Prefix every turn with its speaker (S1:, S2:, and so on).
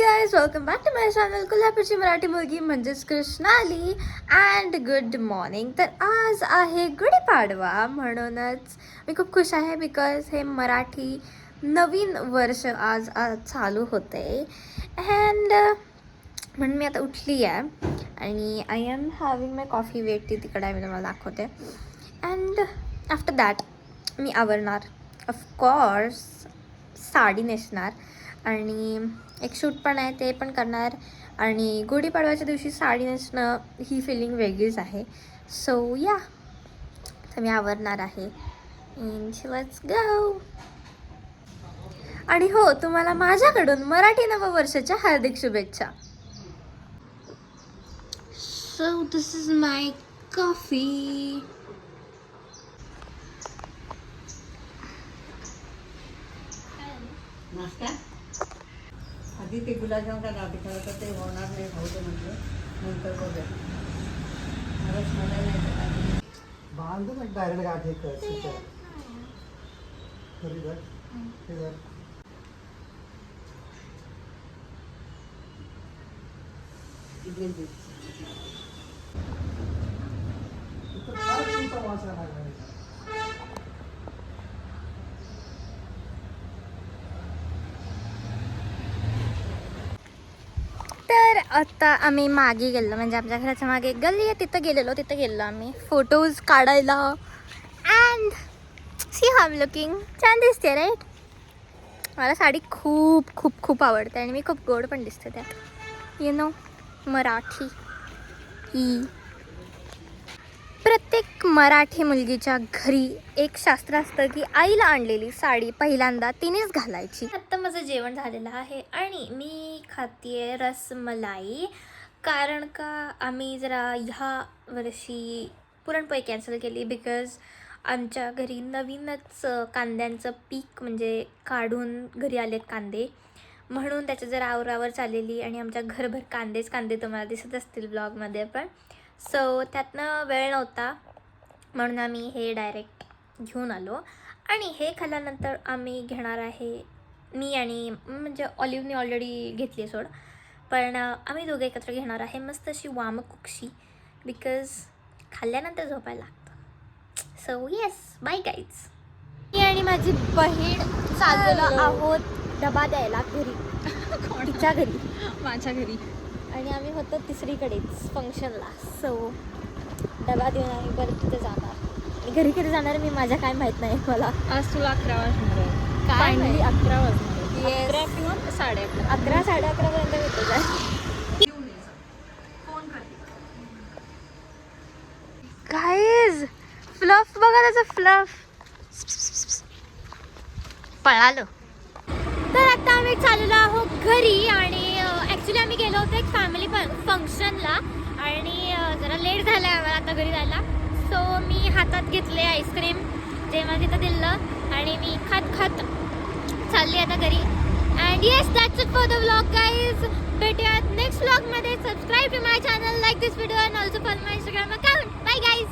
S1: Guys, welcome back to my channel कोल्हापूरची मराठी मुलगी म्हणजेच कृष्णाली. And good morning. तर आज आहे गुढीपाडवा, म्हणूनच मी खूप खुश आहे बिकॉज हे मराठी नवीन वर्ष आज चालू होते. अँड म्हणून मी आता उठली आहे आणि I am having my coffee. Wait ती तिकडे आहे, मी तुम्हाला दाखवते. अँड आफ्टर दॅट मी आवरणार, ऑफकोर्स साडी नेसणार आणि एक शूट पण आहे ते पण करणार. आणि गुढीपाडव्याच्या दिवशी साडी नेसणं ही फिलिंग वेगळीच आहे. सो या, तर मी आवरणार आहे. Let's go. आणि हो, तुम्हाला माझ्याकडून मराठी नववर्षाच्या हार्दिक शुभेच्छा. So this is my coffee.
S2: नाश्ता आधी ते गुलाबजाम का गाठी तर ते होणार नाही, भाऊ म्हटलं नंतर बघूया. रसमलाई नाही बांधून एक डायरेक्ट गाठी कर.
S1: तर आता आम्ही मागे गेलो, म्हणजे आमच्या घराच्या मागे एक गल्ली आहे, तिथं गेलेलो आम्ही फोटोज काढायला. अँड सी हाव लुकिंग छान दिसते राईट. मला साडी खूप खूप खूप आवडते आणि मी खूप गोड पण दिसते त्यात. यू नो, मराठी ही प्रत्येक मराठी मुलगीच्या घरी एक शास्त्र असतं की आईला आणलेली साडी पहिल्यांदा तिनेच घालायची. आत्ता माझं जेवण झालेलं आहे आणि मी खाते रसमलाई, कारण का आम्ही जरा ह्या वर्षी पुरणपोळी कॅन्सल केली बिकॉज आमच्या घरी नवीनच कांद्यांचं पीक म्हणजे काढून घरी आलेत कांदे, म्हणून त्याचं जरा आवरावर चाललेली आणि आमच्या घरभर कांदेच कांदे तुम्हाला दिसत असतील ब्लॉगमध्ये पण. सो त्यातनं वेळ नव्हता म्हणून आम्ही हे डायरेक्ट घेऊन आलो. आणि हे खाल्ल्यानंतर आम्ही घेणार आहे, मी आणि म्हणजे ऑलिव्हने ऑलरेडी घेतली सोड, पण आम्ही दोघे एकत्र घेणार आहे मस्त अशी वामकुक्षी, बिकॉज खाल्ल्यानंतर झोपायला लागतं. So yes, bye guys. मी आणि माझी बहीण चाललेलो आहोत डबा द्यायला घरी, तिच्या घरी,
S3: माझ्या घरी.
S1: आणि आम्ही होतो तिसरीकडेच फंक्शनला. सो डबा देऊन आम्ही परत तिथे जाणार. घरी कधी जाणार मी माझ्या काय माहीत नाही मला.
S3: आज तुला 11 वाजणार आहे.
S1: काय
S3: फायनली 11 वाजणार आहे.
S1: Yes.
S3: 11 किंवा 11:30.
S1: 11 11:30 पर्यंत येतो जाय. गाईज फ्लफ बघा, त्याचा फ्लफ पळालो. तर आता आम्ही चाललेलो आहोत घरी आणि ॲक्च्युली आम्ही गेलो होतो एक फॅमिली फंक्शनला आणि जरा लेट झाला आहे आम्हाला आता घरी जायला. सो मी हातात घेतले आईस्क्रीम, जे मला तिथं दिलं आणि मी खात चालली आता घरी. And yes, that's it for the vlog guys. भेटूयात नेक्स्ट व्लॉगमध्ये. Subscribe to my channel, like this video and also follow my Instagram account. Bye guys.